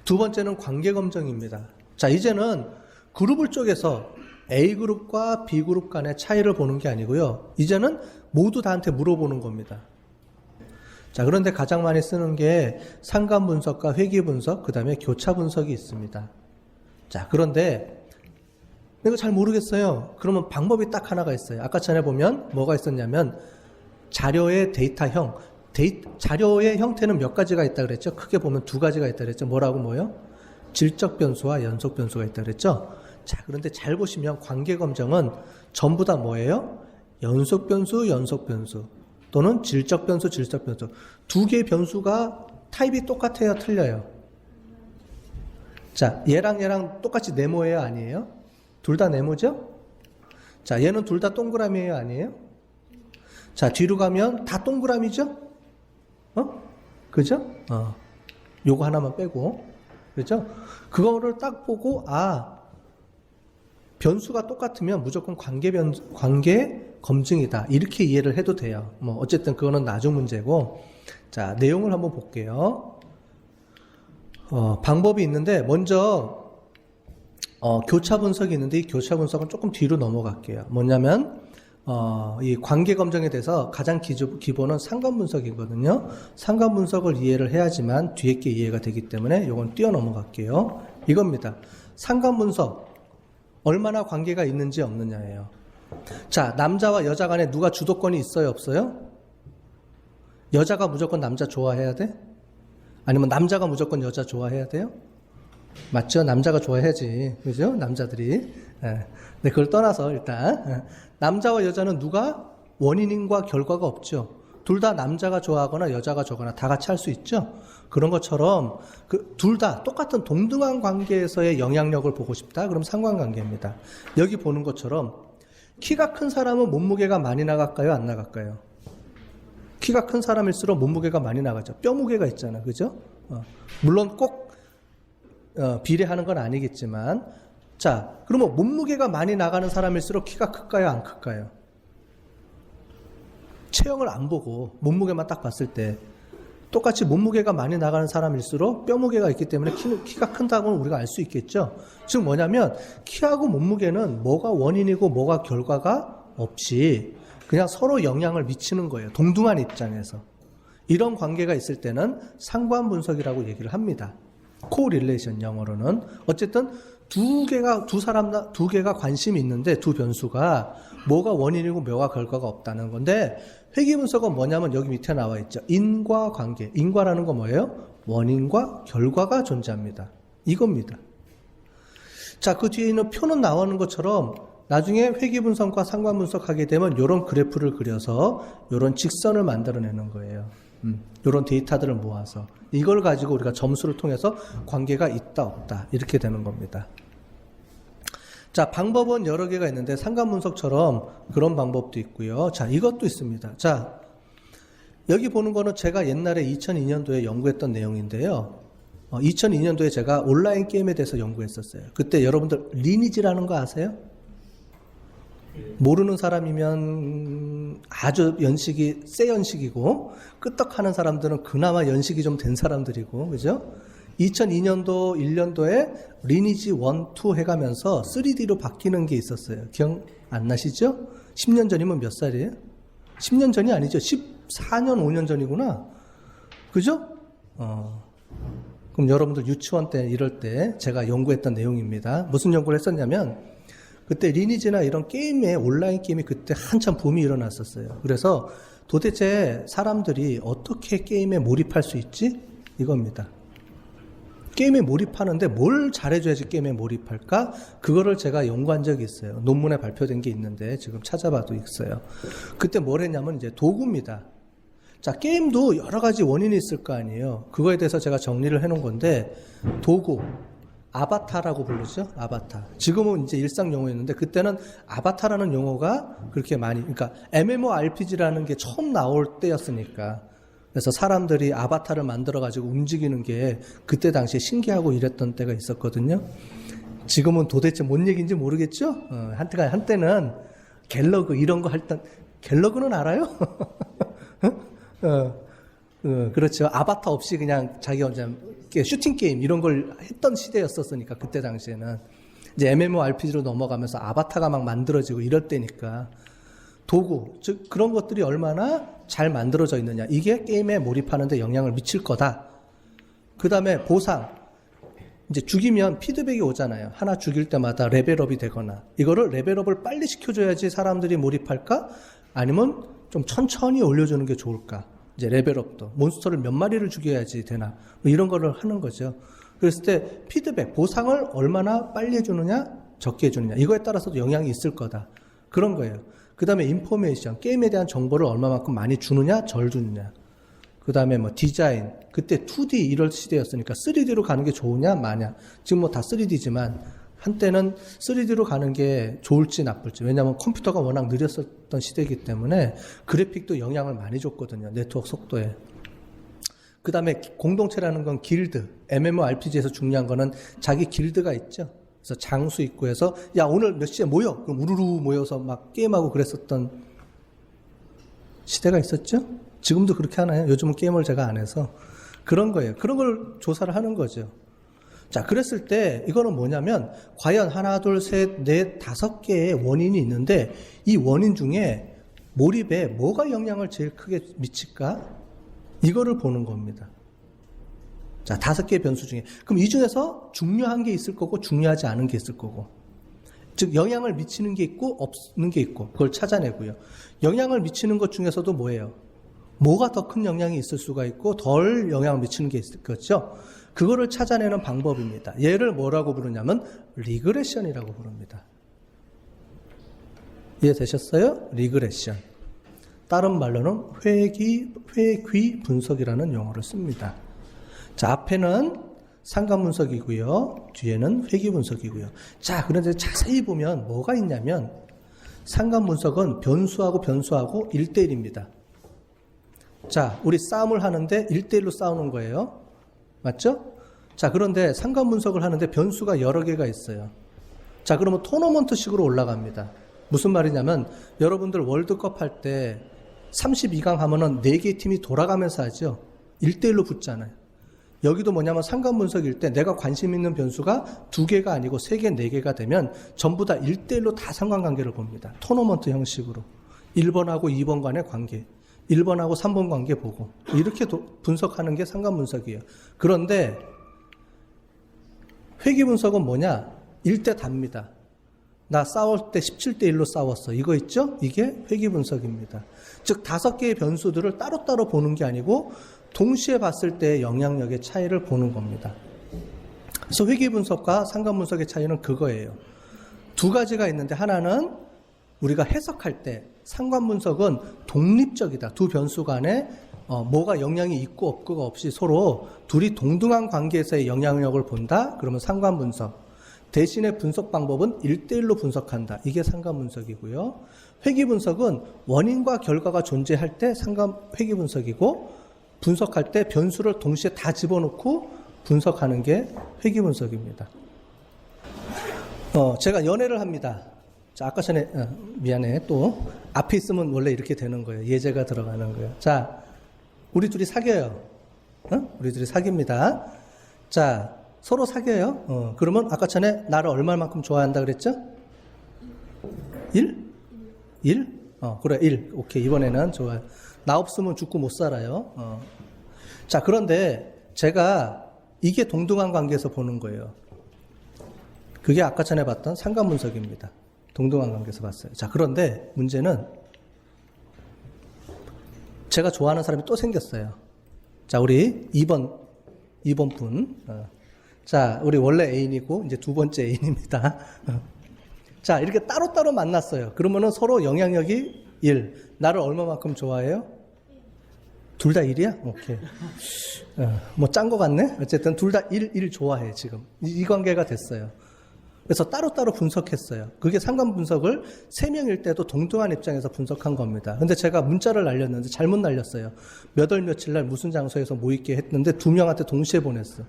두 번째는 관계검정입니다. 자, 이제는 그룹을 쪼개서 A그룹과 B그룹 간의 차이를 보는 게 아니고요. 이제는 모두 다한테 물어보는 겁니다. 자, 그런데 가장 많이 쓰는 게 상관 분석과 회귀 분석, 그 다음에 교차 분석이 있습니다. 자, 그런데 내가 잘 모르겠어요. 그러면 방법이 딱 하나가 있어요. 아까 전에 보면 뭐가 있었냐면 자료의 데이터형, 자료의 형태는 몇 가지가 있다 그랬죠? 크게 보면 두 가지가 있다 그랬죠? 뭐라고 뭐요? 질적 변수와 연속 변수가 있다 그랬죠? 자, 그런데 잘 보시면 관계 검정은 전부 다 뭐예요? 연속 변수, 연속 변수 또는 질적 변수, 질적 변수. 두 개의 변수가 타입이 똑같아요, 틀려요? 자, 얘랑 똑같이 네모예요, 아니에요? 둘 다 네모죠? 자, 얘는 둘 다 동그라미예요, 아니에요? 자, 뒤로 가면 다 동그라미죠? 그죠? 요거 하나만 빼고. 그죠? 그거를 딱 보고, 변수가 똑같으면 무조건 관계 검증이다. 이렇게 이해를 해도 돼요. 뭐, 어쨌든 그거는 나중 문제고. 자, 내용을 한번 볼게요. 방법이 있는데, 먼저, 교차 분석이 있는데, 이 교차 분석은 조금 뒤로 넘어갈게요. 뭐냐면, 이 관계 검증에 대해서 가장 기본은 상관 분석이거든요. 상관 분석을 이해를 해야지만 뒤에 게 이해가 되기 때문에 이건 뛰어 넘어갈게요. 이겁니다. 상관 분석. 얼마나 관계가 있는지 없느냐예요. 자, 남자와 여자 간에 누가 주도권이 있어요, 없어요? 여자가 무조건 남자 좋아해야 돼? 아니면 남자가 무조건 여자 좋아해야 돼요? 맞죠? 남자가 좋아해야지. 그죠? 남자들이. 네, 그걸 떠나서 일단 남자와 여자는 누가 원인과 결과가 없죠. 둘 다 남자가 좋아하거나 여자가 좋아하거나 다 같이 할 수 있죠. 그런 것처럼 둘 다 똑같은 동등한 관계에서의 영향력을 보고 싶다. 그럼 상관관계입니다. 여기 보는 것처럼 키가 큰 사람은 몸무게가 많이 나갈까요? 안 나갈까요? 키가 큰 사람일수록 몸무게가 많이 나가죠. 뼈무게가 있잖아. 그죠? 물론 꼭 비례하는 건 아니겠지만, 자, 그러면 몸무게가 많이 나가는 사람일수록 키가 클까요? 안 클까요? 체형을 안 보고 몸무게만 딱 봤을 때 똑같이 몸무게가 많이 나가는 사람일수록 뼈무게가 있기 때문에 키가 큰다고는 우리가 알 수 있겠죠. 즉 뭐냐면 키하고 몸무게는 뭐가 원인이고 뭐가 결과가 없이 그냥 서로 영향을 미치는 거예요. 동등한 입장에서. 이런 관계가 있을 때는 상관 분석이라고 얘기를 합니다. 코릴레이션 영어로는. 어쨌든 두 개가 관심이 있는데 두 변수가 뭐가 원인이고 뭐가 결과가 없다는 건데, 회귀 분석은 뭐냐면 여기 밑에 나와 있죠. 인과관계. 인과라는 건 뭐예요? 원인과 결과가 존재합니다. 이겁니다. 자, 그 뒤에 있는 표는 나오는 것처럼 나중에 회귀 분석과 상관 분석하게 되면 이런 그래프를 그려서 이런 직선을 만들어내는 거예요. 이런 데이터들을 모아서 이걸 가지고 우리가 점수를 통해서 관계가 있다 없다 이렇게 되는 겁니다. 자, 방법은 여러 개가 있는데 상관 분석처럼 그런 방법도 있고요. 자, 이것도 있습니다. 자, 여기 보는 거는 제가 옛날에 2002년도에 연구했던 내용인데요. 2002년도에 제가 온라인 게임에 대해서 연구했었어요. 그때 여러분들 리니지라는 거 아세요? 모르는 사람이면 아주 새 연식이고, 끄떡하는 사람들은 그나마 연식이 좀 된 사람들이고, 그죠? 2002년도, 1년도에 리니지 1, 2 해가면서 3D로 바뀌는 게 있었어요. 기억 안 나시죠? 10년 전이면 몇 살이에요? 10년 전이 아니죠. 14년, 5년 전이구나. 그죠? 그럼 여러분들 유치원 때, 이럴 때 제가 연구했던 내용입니다. 무슨 연구를 했었냐면, 그때 리니지나 이런 온라인 게임이 그때 한참 붐이 일어났었어요. 그래서 도대체 사람들이 어떻게 게임에 몰입할 수 있지? 이겁니다. 게임에 몰입하는데 뭘 잘해줘야지 게임에 몰입할까? 그거를 제가 연구한 적이 있어요. 논문에 발표된 게 있는데 지금 찾아봐도 있어요. 그때 뭘 했냐면 이제 도구입니다. 자, 게임도 여러 가지 원인이 있을 거 아니에요. 그거에 대해서 제가 정리를 해놓은 건데, 도구. 아바타라고 부르죠? 아바타. 지금은 이제 일상 용어였는데, 그때는 아바타라는 용어가 그렇게 그러니까 MMORPG라는 게 처음 나올 때였으니까. 그래서 사람들이 아바타를 만들어가지고 움직이는 게 그때 당시에 신기하고 이랬던 때가 있었거든요. 지금은 도대체 뭔 얘기인지 모르겠죠? 한때는 갤러그 이런 거 할 때, 갤러그는 알아요? 그렇죠. 아바타 없이 그냥 자기 혼자 슈팅 게임 이런 걸 했던 시대였었으니까 그때 당시에는 이제 MMORPG로 넘어가면서 아바타가 막 만들어지고 이럴 때니까 도구 즉 그런 것들이 얼마나 잘 만들어져 있느냐 이게 게임에 몰입하는데 영향을 미칠 거다. 그 다음에 보상 이제 죽이면 피드백이 오잖아요. 하나 죽일 때마다 레벨업이 되거나 이거를 레벨업을 빨리 시켜줘야지 사람들이 몰입할까? 아니면 좀 천천히 올려주는 게 좋을까? 이제 레벨업도 몬스터를 몇 마리를 죽여야지 되나 뭐 이런 거를 하는 거죠. 그랬을 때 피드백 보상을 얼마나 빨리 해주느냐 적게 해주느냐 이거에 따라서도 영향이 있을 거다. 그런 거예요. 그 다음에 인포메이션 게임에 대한 정보를 얼마만큼 많이 주느냐 덜 주느냐. 그 다음에 뭐 디자인 그때 2D 이럴 시대였으니까 3D로 가는 게 좋으냐 마냐. 지금 뭐 다 3D지만 한때는 3D로 가는 게 좋을지 나쁠지. 왜냐하면 컴퓨터가 워낙 느렸었던 시대이기 때문에 그래픽도 영향을 많이 줬거든요. 네트워크 속도에. 그 다음에 공동체라는 건 길드. MMORPG에서 중요한 거는 자기 길드가 있죠. 그래서 장수 있고 해서 야 오늘 몇 시에 모여. 그럼 우르르 모여서 막 게임하고 그랬었던 시대가 있었죠. 지금도 그렇게 하나요? 요즘은 게임을 제가 안 해서. 그런 거예요. 그런 걸 조사를 하는 거죠. 자, 그랬을 때 이거는 뭐냐면 과연 하나, 둘, 셋, 넷, 5개의 원인이 있는데 이 원인 중에 몰입에 뭐가 영향을 제일 크게 미칠까? 이거를 보는 겁니다. 자, 5개의 변수 중에. 그럼 이 중에서 중요한 게 있을 거고 중요하지 않은 게 있을 거고. 즉 영향을 미치는 게 있고 없는 게 있고 그걸 찾아내고요. 영향을 미치는 것 중에서도 뭐예요? 뭐가 더 큰 영향이 있을 수가 있고 덜 영향을 미치는 게 있을 거죠. 그거를 찾아내는 방법입니다. 얘를 뭐라고 부르냐면 리그레션이라고 부릅니다. 이해되셨어요? 리그레션. 다른 말로는 회귀 분석이라는 용어를 씁니다. 자, 앞에는 상관 분석이고요. 뒤에는 회귀 분석이고요. 자, 그런데 자세히 보면 뭐가 있냐면 상관 분석은 변수하고 1대1입니다. 자, 우리 싸움을 하는데 1대1로 싸우는 거예요. 맞죠? 자, 그런데 상관 분석을 하는데 변수가 여러 개가 있어요. 자, 그러면 토너먼트 식으로 올라갑니다. 무슨 말이냐면 여러분들 월드컵 할 때 32강 하면은 4개의 팀이 돌아가면서 하죠. 1대1로 붙잖아요. 여기도 뭐냐면 상관 분석일 때 내가 관심 있는 변수가 2개가 아니고 3개, 4개가 되면 전부 다 1대1로 다 상관관계를 봅니다. 토너먼트 형식으로. 1번하고 2번 간의 관계. 1번하고 3번 관계 보고 이렇게 분석하는 게 상관 분석이에요. 그런데 회귀 분석은 뭐냐? 1대 답니다. 나 싸울 때 17대 1로 싸웠어. 이거 있죠? 이게 회귀 분석입니다. 즉 5개의 변수들을 따로따로 보는 게 아니고 동시에 봤을 때 영향력의 차이를 보는 겁니다. 그래서 회귀 분석과 상관 분석의 차이는 그거예요. 2가지가 있는데 하나는 우리가 해석할 때 상관 분석은 독립적이다. 두 변수 간에 뭐가 영향이 있고 없고가 없이 서로 둘이 동등한 관계에서의 영향력을 본다. 그러면 상관 분석. 대신에 분석 방법은 1대1로 분석한다. 이게 상관 분석이고요. 회귀 분석은 원인과 결과가 존재할 때 회귀 분석이고 분석할 때 변수를 동시에 다 집어넣고 분석하는 게 회귀 분석입니다. 제가 연애를 합니다. 자, 아까 전에 미안해. 또 앞에 있으면 원래 이렇게 되는 거예요. 예제가 들어가는 거예요. 자, 우리 둘이 사귀어요. 우리 둘이 사깁니다. 자, 서로 사귀어요. 그러면 아까 전에 나를 얼마만큼 좋아한다 그랬죠? 1? 1? 그래 1. 오케이. 이번에는 좋아요. 나 없으면 죽고 못 살아요. 자, 그런데 제가 이게 동등한 관계에서 보는 거예요. 그게 아까 전에 봤던 상관 분석입니다. 동등한 관계에서 봤어요. 자, 그런데 문제는 제가 좋아하는 사람이 또 생겼어요. 자, 우리 2번 분. 자, 우리 원래 애인이고 이제 2번째 애인입니다. 자, 이렇게 따로따로 만났어요. 그러면은 서로 영향력이 1. 나를 얼마만큼 좋아해요? 둘 다 1이야? 오케이. 뭐 짠 거 같네? 어쨌든 둘 다 1 좋아해, 지금. 이 관계가 됐어요. 그래서 따로따로 분석했어요. 그게 상관 분석을 3명일 때도 동등한 입장에서 분석한 겁니다. 근데 제가 문자를 날렸는데 잘못 날렸어요. 몇 월 며칠 날 무슨 장소에서 모이게 했는데 2명한테 동시에 보냈어.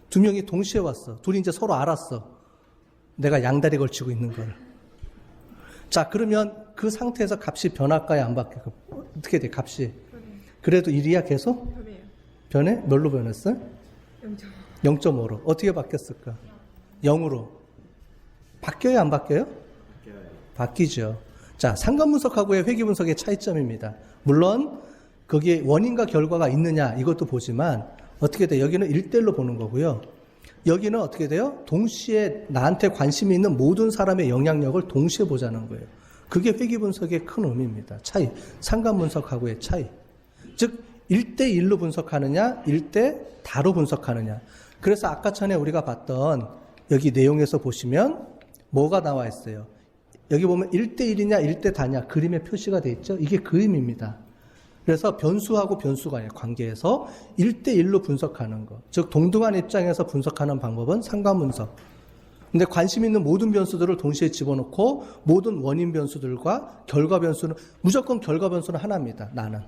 2명이 동시에 왔어. 둘이 이제 서로 알았어. 내가 양다리 걸치고 있는 걸. 자, 그러면 그 상태에서 값이 변할까요? 안 바뀌고. 어떻게 돼, 값이? 그래도 1이야, 계속? 변해? 뭘로 변했어? 0.5로. 어떻게 바뀌었을까? 0으로. 바뀌어요, 안 바뀌어요? 바뀌죠. 자, 상관 분석하고의 회귀 분석의 차이점입니다. 물론 거기에 원인과 결과가 있느냐 이것도 보지만 어떻게 돼? 여기는 1대1로 보는 거고요. 여기는 어떻게 돼요? 동시에 나한테 관심이 있는 모든 사람의 영향력을 동시에 보자는 거예요. 그게 회귀 분석의 큰 의미입니다. 차이. 상관 분석하고의 차이. 즉 1대1로 분석하느냐 1대 다로 분석하느냐. 그래서 아까 전에 우리가 봤던 여기 내용에서 보시면 뭐가 나와 있어요? 여기 보면 1대1이냐 1대 다냐 그림에 표시가 되어 있죠. 이게 그 의미입니다. 그래서 변수하고 변수가 아니에요. 관계에서 1대1로 분석하는 것. 즉 동등한 입장에서 분석하는 방법은 상관 분석. 근데 관심 있는 모든 변수들을 동시에 집어넣고 모든 원인 변수들과 결과 변수는 무조건 결과 변수는 하나입니다. 나는.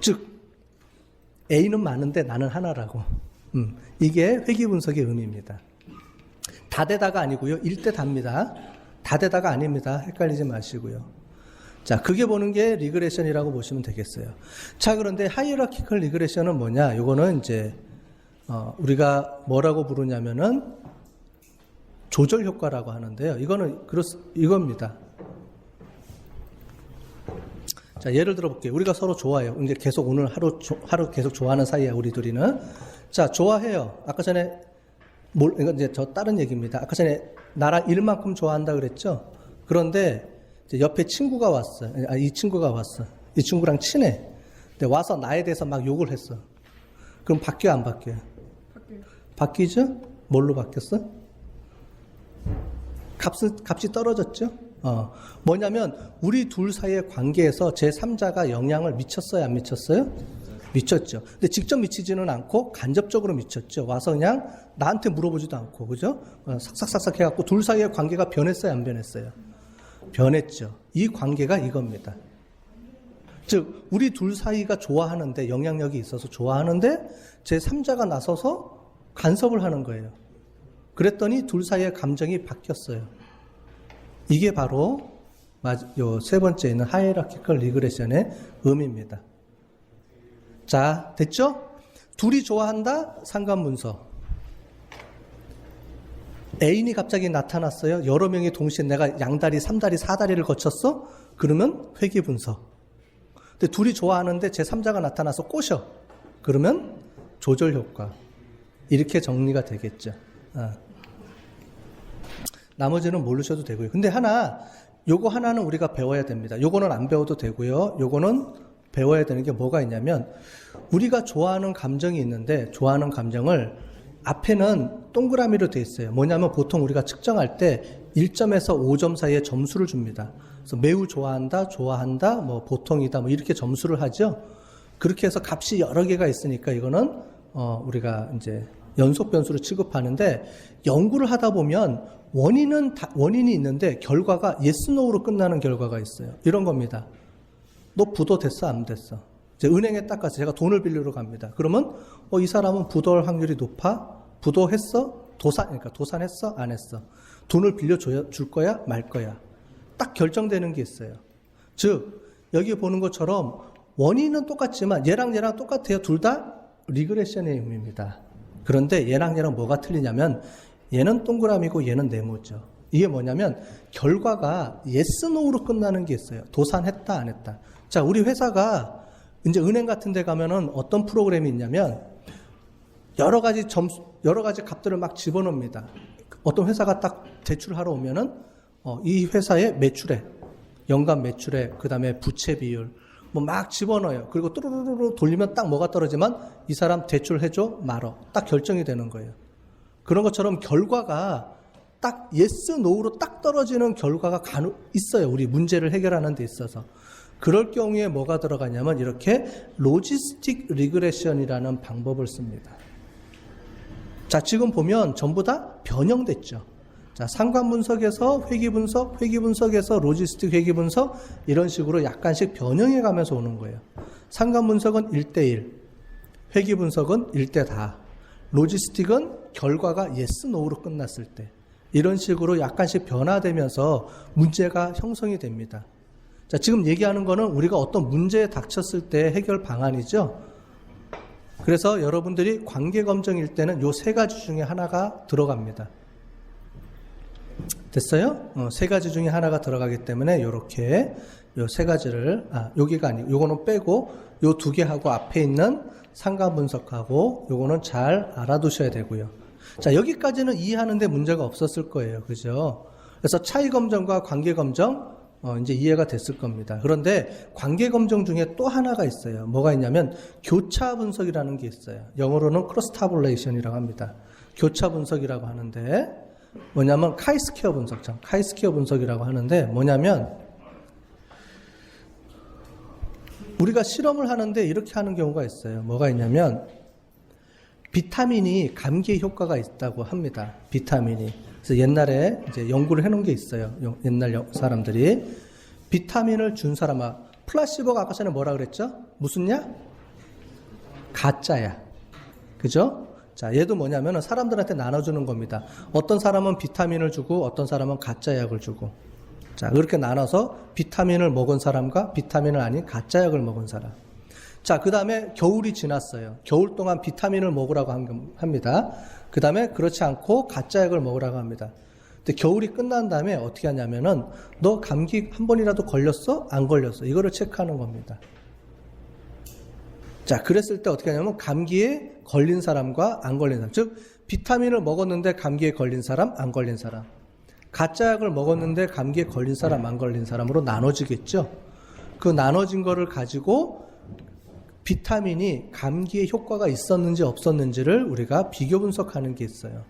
즉 A는 많은데 나는 하나라고. 이게 회귀 분석의 의미입니다. 다대다가 아니고요. 1대 다입니다. 다대다가 아닙니다. 헷갈리지 마시고요. 자, 그게 보는 게 리그레션이라고 보시면 되겠어요. 자, 그런데 하이어라키컬 리그레션은 뭐냐? 요거는 이제 우리가 뭐라고 부르냐면은 조절 효과라고 하는데요. 이거는 이겁니다. 자, 예를 들어 볼게요. 우리가 서로 좋아해요. 이제 계속 오늘 하루 계속 좋아하는 사이야, 우리 둘이는. 자, 좋아해요. 아까 전에 이건 이제 저 다른 얘기입니다. 아까 전에 나랑 일만큼 좋아한다 그랬죠? 그런데 이제 옆에 친구가 왔어. 이 친구가 왔어. 이 친구랑 친해. 근데 와서 나에 대해서 막 욕을 했어. 그럼 바뀌어요, 안 바뀌어요? 바뀌죠? 뭘로 바뀌었어? 값이 떨어졌죠? 뭐냐면 우리 둘 사이의 관계에서 제3자가 영향을 미쳤어요, 안 미쳤어요? 미쳤죠. 근데 직접 미치지는 않고 간접적으로 미쳤죠. 와서 그냥 나한테 물어보지도 않고, 그죠? 삭삭삭삭 해갖고 둘 사이의 관계가 변했어요, 안 변했어요? 변했죠. 이 관계가 이겁니다. 즉 우리 둘 사이가 좋아하는데, 영향력이 있어서 좋아하는데 제3자가 나서서 간섭을 하는 거예요. 그랬더니 둘 사이의 감정이 바뀌었어요. 이게 바로 요 세 번째 있는 하이라키컬 리그레션의 의미입니다. 자, 됐죠? 둘이 좋아한다? 상관 분석. 애인이 갑자기 나타났어요. 여러 명이 동시에 내가 양다리, 삼다리, 사다리를 거쳤어? 그러면 회귀 분석. 근데 둘이 좋아하는데 제3자가 나타나서 꼬셔. 그러면 조절 효과. 이렇게 정리가 되겠죠. 나머지는 모르셔도 되고요. 근데 요거 하나는 우리가 배워야 됩니다. 요거는 안 배워도 되고요. 요거는 배워야 되는 게 뭐가 있냐면, 우리가 좋아하는 감정이 있는데 좋아하는 감정을 앞에는 동그라미로 돼 있어요. 뭐냐면 보통 우리가 측정할 때 1점에서 5점 사이에 점수를 줍니다. 그래서 매우 좋아한다, 좋아한다, 뭐 보통이다, 뭐 이렇게 점수를 하죠. 그렇게 해서 값이 여러 개가 있으니까 이거는 우리가 이제 연속 변수로 취급하는데, 연구를 하다 보면 원인이 있는데 결과가 yes, no로 끝나는 결과가 있어요. 이런 겁니다. 너 부도 됐어, 안 됐어? 이제 은행에 딱 가서 제가 돈을 빌리러 갑니다. 그러면 이 사람은 부도할 확률이 높아? 부도했어? 그러니까 도산했어? 안 했어? 돈을 빌려줄 거야? 말 거야? 딱 결정되는 게 있어요. 즉 여기 보는 것처럼 원인은 똑같지만 얘랑 똑같아요. 둘 다 리그레션의 의미입니다. 그런데 얘랑 뭐가 틀리냐면, 얘는 동그라미고 얘는 네모죠. 이게 뭐냐면 결과가 yes, no로 끝나는 게 있어요. 도산했다, 안 했다. 자, 우리 회사가 이제 은행 같은 데 가면은 어떤 프로그램이 있냐면 여러 가지 값들을 막 집어넣습니다. 어떤 회사가 딱 대출하러 오면은 이 회사의 매출액, 연간 매출액, 그 다음에 부채 비율 뭐 막 집어넣어요. 그리고 뚜루루루 돌리면 딱 뭐가 떨어지면 이 사람 대출해줘 말어, 딱 결정이 되는 거예요. 그런 것처럼 결과가 딱 yes, no로 딱 떨어지는 결과가 있어요. 우리 문제를 해결하는 데 있어서. 그럴 경우에 뭐가 들어가냐면 이렇게 로지스틱 리그레션이라는 방법을 씁니다. 자, 지금 보면 전부 다 변형됐죠. 자, 상관 분석에서 회귀 분석, 회귀 분석에서 로지스틱 회귀 분석, 이런 식으로 약간씩 변형해 가면서 오는 거예요. 상관 분석은 1대1, 회귀 분석은 1대 다, 로지스틱은 결과가 yes, no로 끝났을 때, 이런 식으로 약간씩 변화되면서 문제가 형성이 됩니다. 자, 지금 얘기하는 거는 우리가 어떤 문제에 닥쳤을 때 해결 방안이죠. 그래서 여러분들이 관계 검정일 때는 요 세 가지 중에 하나가 들어갑니다. 됐어요? 세 가지 중에 하나가 들어가기 때문에 요렇게 요 세 가지를, 여기가 아니고 요거는 빼고 요 두 개 하고 앞에 있는 상관 분석하고 요거는 잘 알아두셔야 되고요. 자, 여기까지는 이해하는데 문제가 없었을 거예요. 그죠? 그래서 차이 검정과 관계 검정, 이제 이해가 됐을 겁니다. 그런데 관계 검정 중에 또 하나가 있어요. 뭐가 있냐면 교차 분석이라는 게 있어요. 영어로는 크로스 타블레이션이라고 합니다. 교차 분석이라고 하는데 뭐냐면 카이스퀘어 분석점, 카이스퀘어 분석이라고 하는데 뭐냐면 우리가 실험을 하는데 이렇게 하는 경우가 있어요. 뭐가 있냐면 비타민이 감기에 효과가 있다고 합니다. 비타민이. 그래서 옛날에 이제 연구를 해놓은 게 있어요. 옛날 사람들이 비타민을 준 사람아, 플라시보가 아까 전에 뭐라 그랬죠? 무슨 약? 가짜야. 그죠? 자, 얘도 뭐냐면 사람들한테 나눠주는 겁니다. 어떤 사람은 비타민을 주고 어떤 사람은 가짜 약을 주고. 자, 그렇게 나눠서 비타민을 먹은 사람과 비타민을 아닌 가짜 약을 먹은 사람. 자, 그 다음에 겨울이 지났어요. 겨울 동안 비타민을 먹으라고 합니다. 그 다음에 그렇지 않고 가짜 약을 먹으라고 합니다. 근데 겨울이 끝난 다음에 어떻게 하냐면은 너 감기 한 번이라도 걸렸어? 안 걸렸어? 이거를 체크하는 겁니다. 자, 그랬을 때 어떻게 하냐면 감기에 걸린 사람과 안 걸린 사람, 즉 비타민을 먹었는데 감기에 걸린 사람, 안 걸린 사람, 가짜 약을 먹었는데 감기에 걸린 사람, 안 걸린 사람으로 나눠지겠죠. 그 나눠진 거를 가지고 비타민이 감기에 효과가 있었는지 없었는지를 우리가 비교 분석하는 게 있어요.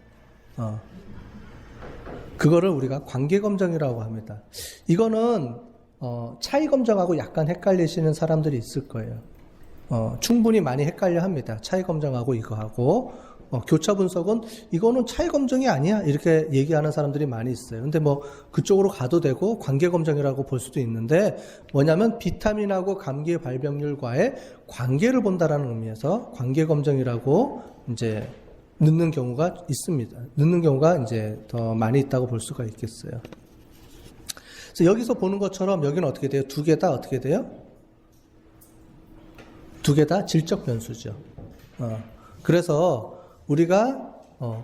그거를 우리가 관계 검정이라고 합니다. 이거는 차이 검정하고 약간 헷갈리시는 사람들이 있을 거예요. 충분히 많이 헷갈려 합니다. 차이 검정하고 이거하고 교차 분석은 이거는 차이 검정이 아니야 이렇게 얘기하는 사람들이 많이 있어요. 근데 뭐 그쪽으로 가도 되고 관계 검정이라고 볼 수도 있는데 뭐냐면 비타민하고 감기의 발병률과의 관계를 본다라는 의미에서 관계 검정이라고 이제 넣는 경우가 있습니다. 넣는 경우가 이제 더 많이 있다고 볼 수가 있겠어요. 그래서 여기서 보는 것처럼 여기는 어떻게 돼요? 두 개 다 어떻게 돼요? 두 개 다 질적 변수죠. 그래서 우리가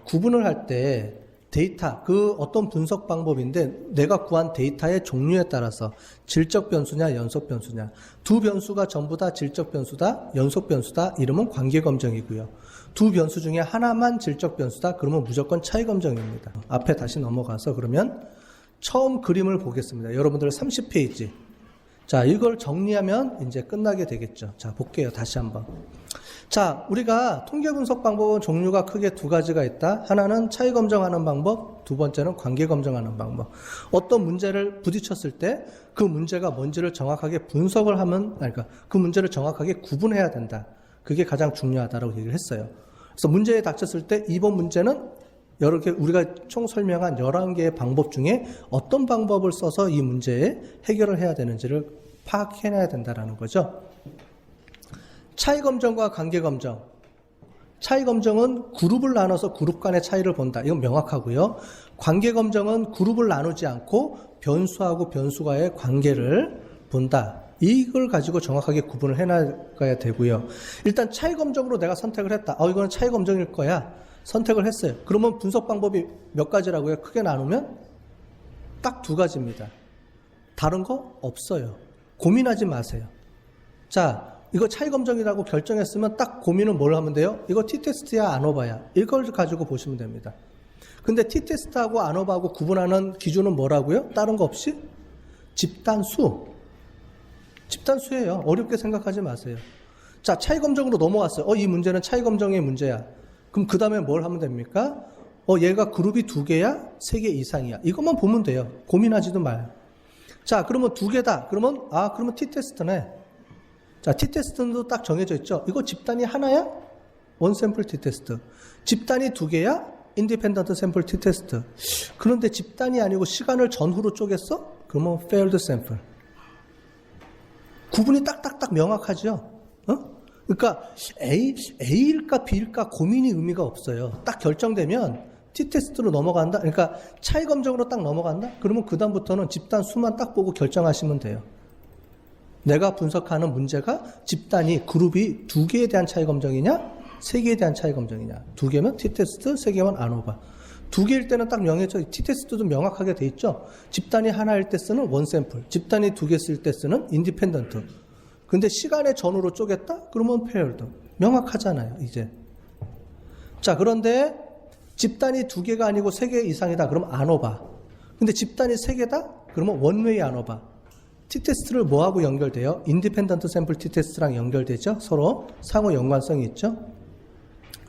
구분을 할 때 데이터, 그 어떤 분석 방법인데 내가 구한 데이터의 종류에 따라서 질적 변수냐 연속 변수냐, 두 변수가 전부 다 질적 변수다 연속 변수다 이러면 관계 검정이고요. 두 변수 중에 하나만 질적 변수다 그러면 무조건 차이 검정입니다. 앞에 다시 넘어가서 그러면 처음 그림을 보겠습니다. 여러분들 30페이지. 자, 이걸 정리하면 이제 끝나게 되겠죠. 자, 볼게요. 다시 한번. 자, 우리가 통계 분석 방법은 종류가 크게 두 가지가 있다. 하나는 차이 검정하는 방법, 두 번째는 관계 검정하는 방법. 어떤 문제를 부딪혔을 때 그 문제가 뭔지를 정확하게 분석을 하면, 그러니까 그 문제를 정확하게 구분해야 된다. 그게 가장 중요하다고 얘기를 했어요. 그래서 문제에 닥쳤을 때 이번 문제는 여러 개 우리가 총 설명한 11개의 방법 중에 어떤 방법을 써서 이 문제에 해결을 해야 되는지를 파악해내야 된다는 거죠. 차이 검정과 관계 검정. 차이 검정은 그룹을 나눠서 그룹 간의 차이를 본다. 이건 명확하고요. 관계 검정은 그룹을 나누지 않고 변수하고 변수와의 관계를 본다. 이걸 가지고 정확하게 구분을 해나가야 되고요. 일단 차이 검정으로 내가 선택을 했다. 이거는 차이 검정일 거야. 선택을 했어요. 그러면 분석 방법이 몇 가지라고요? 크게 나누면 딱 두 가지입니다. 다른 거 없어요. 고민하지 마세요. 자, 이거 차이 검정이라고 결정했으면 딱 고민은 뭘 하면 돼요? 이거 T테스트야 아노바야 이걸 가지고 보시면 됩니다. 근데 T테스트하고 아노바하고 구분하는 기준은 뭐라고요? 다른 거 없이? 집단수. 집단수예요. 어렵게 생각하지 마세요. 자, 차이 검정으로 넘어왔어요. 이 문제는 차이 검정의 문제야. 그럼 그 다음에 뭘 하면 됩니까? 얘가 그룹이 두 개야? 세 개 이상이야. 이것만 보면 돼요. 고민하지도 마요. 자, 그러면 두 개다. 그러면 T테스트네. 자, T테스트도 딱 정해져 있죠. 이거 집단이 하나야? 원 샘플 T테스트. 집단이 두 개야? 인디펜던트 샘플 T테스트. 그런데 집단이 아니고 시간을 전후로 쪼갰어? 그러면 failed sample. 구분이 딱딱딱 명확하죠? 그러니까 A일까 B일까 고민이 의미가 없어요. 딱 결정되면 T테스트로 넘어간다? 그러니까 차이 검정으로 딱 넘어간다? 그러면 그 다음부터는 집단 수만 딱 보고 결정하시면 돼요. 내가 분석하는 문제가 집단이 그룹이 두 개에 대한 차이 검정이냐? 세 개에 대한 차이 검증이냐. 두 개면 t-테스트, 세 개면 ANOVA. 두 개일 때는 딱 명해져, t-테스트도 명확하게 돼 있죠. 집단이 하나일 때 쓰는 원샘플, 집단이 두 개 쓸 때 쓰는 인디펜던트. 근데 시간의 전후로 쪼갰다? 그러면 paired. 명확하잖아요, 이제. 자, 그런데 집단이 두 개가 아니고 세 개 이상이다. 그러면 ANOVA. 근데 집단이 세 개다? 그러면 원웨이 ANOVA. t-테스트를 뭐하고 연결돼요? 인디펜던트 샘플 t-테스트랑 연결되죠? 서로 상호 연관성이 있죠?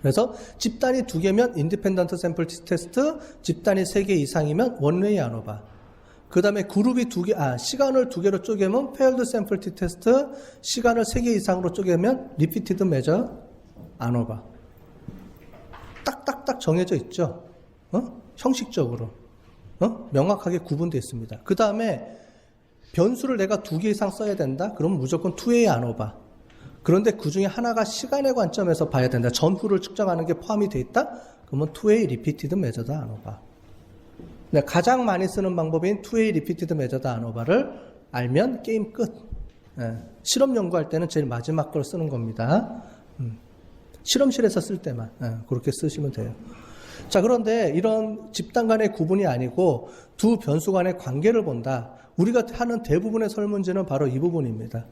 그래서 집단이 두 개면 인디펜던트 샘플 t-테스트, 집단이 세 개 이상이면 원웨이 ANOVA. 그 다음에 그룹이 시간을 두 개로 쪼개면 paired sample t-테스트, 시간을 세 개 이상으로 쪼개면 repeated measure ANOVA. 딱딱딱 정해져 있죠? 형식적으로. 명확하게 구분되어 있습니다. 그 다음에 변수를 내가 두 개 이상 써야 된다? 그러면 무조건 2way ANOVA. 그런데 그 중에 하나가 시간의 관점에서 봐야 된다. 전후를 측정하는 게 포함이 되어 있다? 그러면 2way repeated measured ANOVA. 가장 많이 쓰는 방법인 2way repeated measured ANOVA를 알면 게임 끝. 실험 연구할 때는 제일 마지막 걸 쓰는 겁니다. 실험실에서 쓸 때만 그렇게 쓰시면 돼요. 자, 그런데 이런 집단 간의 구분이 아니고 두 변수 간의 관계를 본다. 우리가 하는 대부분의 설문지는 바로 이 부분입니다.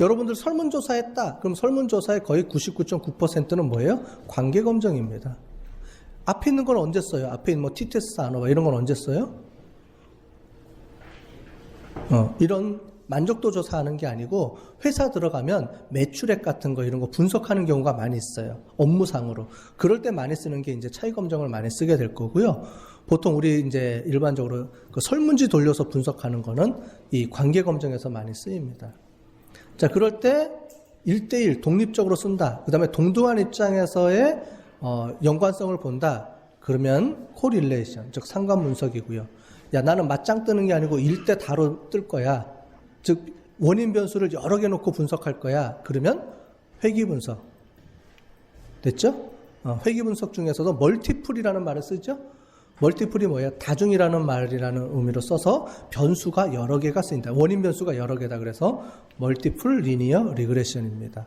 여러분들 설문조사했다. 그럼 설문조사의 거의 99.9%는 뭐예요? 관계 검증입니다. 앞에 있는 건 언제 써요? 앞에 있는 t-테스트, ANOVA 이런 건 언제 써요? 이런 만족도 조사하는 게 아니고 회사 들어가면 매출액 같은 거 이런 거 분석하는 경우가 많이 있어요. 업무상으로. 그럴 때 많이 쓰는 게 이제 차이 검증을 많이 쓰게 될 거고요. 보통 우리 이제 일반적으로 그 설문지 돌려서 분석하는 거는 이 관계 검증에서 많이 쓰입니다. 자, 그럴 때 1대1 독립적으로 쓴다. 그 다음에 동등한 입장에서의 연관성을 본다. 그러면 correlation, 즉 상관 분석이고요. 야, 나는 맞짱 뜨는 게 아니고 1대 다로 뜰 거야. 즉 원인 변수를 여러 개 놓고 분석할 거야. 그러면 회귀 분석. 됐죠? 회귀 분석 중에서도 멀티플이라는 말을 쓰죠. 멀티플이 뭐예요? 다중이라는 말이라는 의미로 써서 변수가 여러 개가 쓰인다. 원인 변수가 여러 개다. 그래서 멀티플 리니어 리그레션입니다.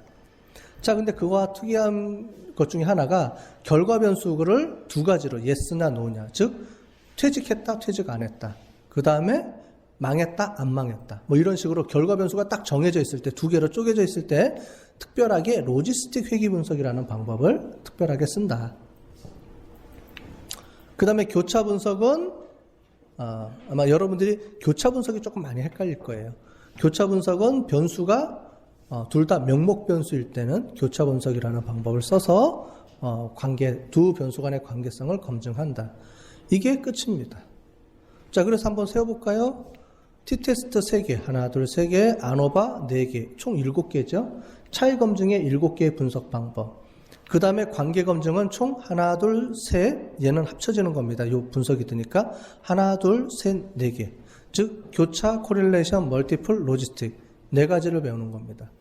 자, 근데 그와 특이한 것 중에 하나가 결과 변수를 두 가지로 yes나 no냐. 즉 퇴직했다, 퇴직 안 했다. 그 다음에 망했다, 안 망했다. 뭐 이런 식으로 결과 변수가 딱 정해져 있을 때, 두 개로 쪼개져 있을 때 특별하게 로지스틱 회귀 분석이라는 방법을 특별하게 쓴다. 그 다음에 교차 분석은 아마 여러분들이 교차 분석이 조금 많이 헷갈릴 거예요. 교차 분석은 변수가 둘 다 명목 변수일 때는 교차 분석이라는 방법을 써서 두 변수 간의 관계성을 검증한다. 이게 끝입니다. 자, 그래서 한번 세워볼까요? t-테스트 3개, 하나, 둘, 3개, ANOVA 4개, 총 7개죠. 차이 검증의 7개의 분석 방법. 그 다음에 관계 검증은 총 하나, 둘, 셋, 얘는 합쳐지는 겁니다. 요 분석이 드니까 하나, 둘, 셋, 4개. 즉 교차, 코릴레이션, 멀티플, 로지스틱 4가지를 배우는 겁니다.